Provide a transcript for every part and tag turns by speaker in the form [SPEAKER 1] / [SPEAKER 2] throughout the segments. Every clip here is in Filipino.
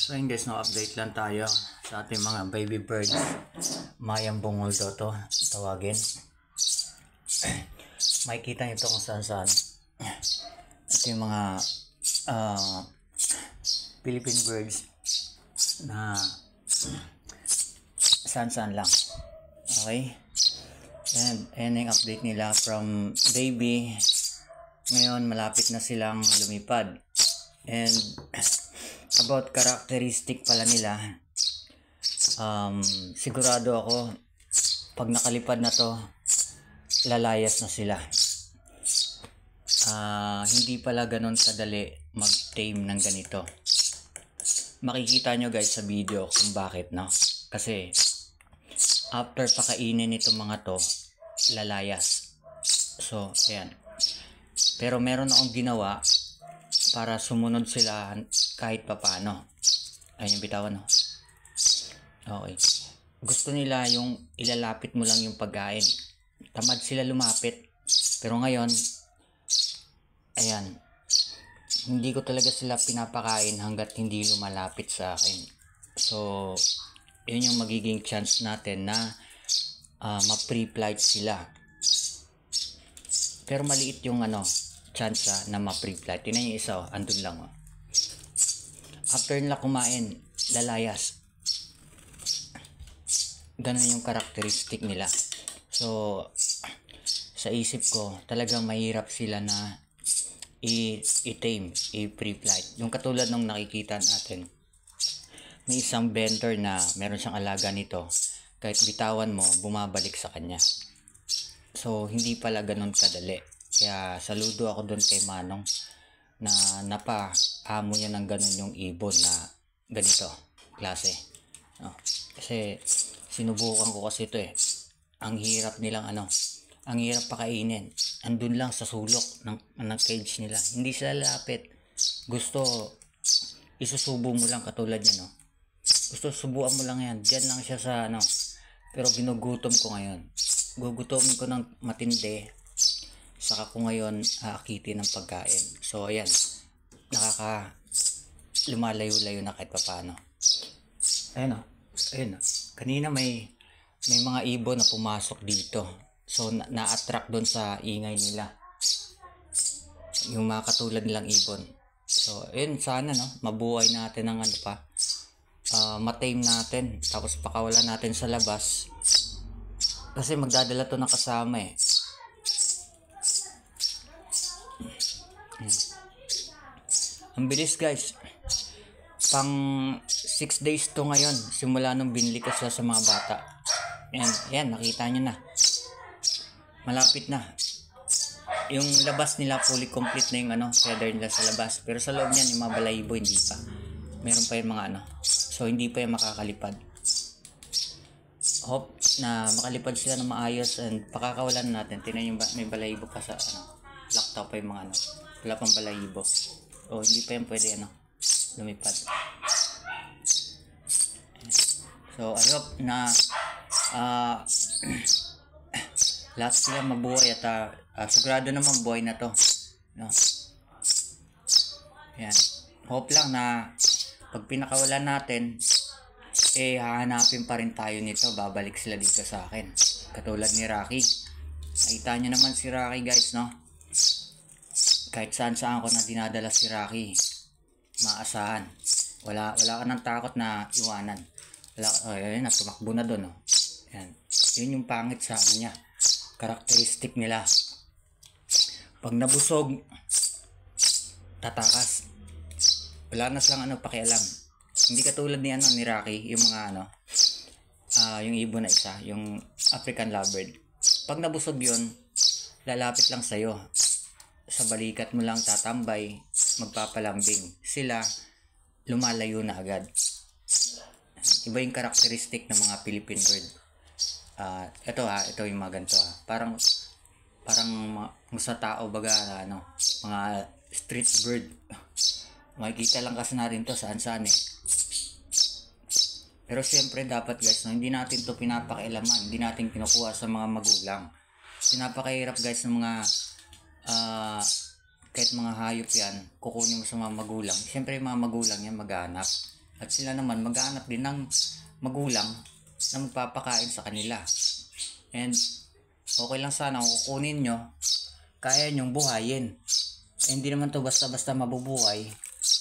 [SPEAKER 1] So yun guys, no, update lang tayo sa ating mga baby birds. Mayang bungol daw to, tawagin. Makikita nyo to kung saan saan. Ito yung mga Philippine birds na saan saan lang. Okay? And ayan yung update nila from baby. Ngayon malapit na silang lumipad. And about characteristic pala nila, sigurado ako pag nakalipad na to, lalayas na sila. Hindi pala ganun kadali mag-tame ng ganito. Makikita nyo guys sa video kung bakit, no? Kasi after pakainin itong mga to, lalayas. So ayan. Pero meron akong ginawa para sumunod sila kahit papano. Ayun yung bitawan, no? Okay. Gusto nila yung ilalapit mo lang yung pagkain. Tamad sila lumapit. Pero ngayon, ayan, hindi ko talaga sila pinapakain hanggat hindi lumalapit sa akin. So, yun yung magiging chance natin na ma-pre-flight sila. Pero maliit yung chance na ma-pre-flight. Yun yung isa, andun lang. After nila kumain, lalayas. Ganun yung karakteristik nila. So, sa isip ko, talagang mahirap sila na i-tame, i-pre-flight. Yung katulad nung nakikita natin, may isang vendor na meron siyang alaga nito. Kahit bitawan mo, bumabalik sa kanya. So, hindi pala ganun kadali. Kaya, saludo ako doon kay Manong na napaamo niya ng ganun yung ibon na ganito, klase. No? Kasi, sinubukan ko kasi ito eh. Ang hirap nilang ang hirap pakainin. Andun lang sa sulok ng cage nila. Hindi sila lapit. Gusto, isusubo mo lang katulad niya, no? Gusto, subuan mo lang yan. Diyan lang siya sa Pero ginugutom ko ngayon. Gugutomin ko ng matindi. Saka ko ngayon aakitin ng pagkain. So, ayan. Lumalayo-layo na kahit paano. Ayan o. Ayun. Kanina may mga ibon na pumasok dito. So, na-attract doon sa ingay nila. Yung mga katulad nilang ibon. So, ayun, sana, no? Mabuhay natin ng matame natin. Tapos, pakawalan natin sa labas. Kasi magdadala to ng kasama eh. Ang bilis guys. Pang 6 days to ngayon. Simula nung binili ko sila sa mga bata. Yan, nakita nyo na. Malapit na. Yung labas nila fully complete na yung feather nila sa labas. Pero sa loob niyan, yung mga balahibo hindi pa. Meron pa yung mga So hindi pa yung makakalipad. Hope na makalipad sila ng maayos and pakakawalan natin. Tingnan yung may balahibo pa sa laktaw pa yung mga wala pang balahibo. O hindi pa yung pwede lumipad. So I hope na lahat sila mabuhay at sigurado naman buhay na to, no? Yan. Hope lang na pag pinakawalan natin hahanapin pa rin tayo nito. Babalik sila dito sa akin katulad ni Rocky. Nakita nyo naman si Rocky guys, no? Kahit saan ko na dinadala si Rocky, maasahan. Wala ka ng takot na iwanan. Ayun na, tumakbo na doon, no? Yan. Yun yung pangit sa niya. Karakteristik nila. Pag nabusog, tatakas. Wala na silang pakialam. Hindi katulad ni Rocky, yung mga yung ibon na isa, yung African lovebird. Pag nabusog yun, lalapit lang sa'yo. Sa balikat mo lang tatambay, magpapalambing. Sila, lumalayo na agad. Iba yung karakteristik ng mga Philippine bird. Ito yung mga ganito. Parang sa tao baga mga street bird. Makikita lang kasi natin to saan eh. Pero siyempre dapat guys, hindi natin to pinapakialaman. Hindi natin kinukuha sa mga magulang. Pinapakahirap guys ng mga kahit mga hayop yan, kukunin mo sa mga magulang. Siyempre mga magulang yan maghanap. At sila naman maghahanap din ng magulang na magpapakain sa kanila. And okay lang sana kung kukunin nyo, kaya nyong buhayin. Hindi naman to basta-basta mabubuhay,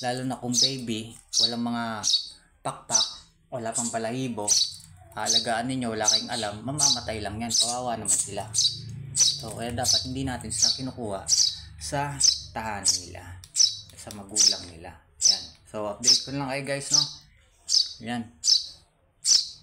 [SPEAKER 1] lalo na kung baby, walang mga pakpak, wala pang balahibo, alagaan ninyo, wala kayong alam, mamamatay lang yan, kawawa naman sila. So kaya dapat hindi natin sa kinukuha sa tahanan nila, sa magulang nila. Yan. So update ko lang kayo guys, no? Yan.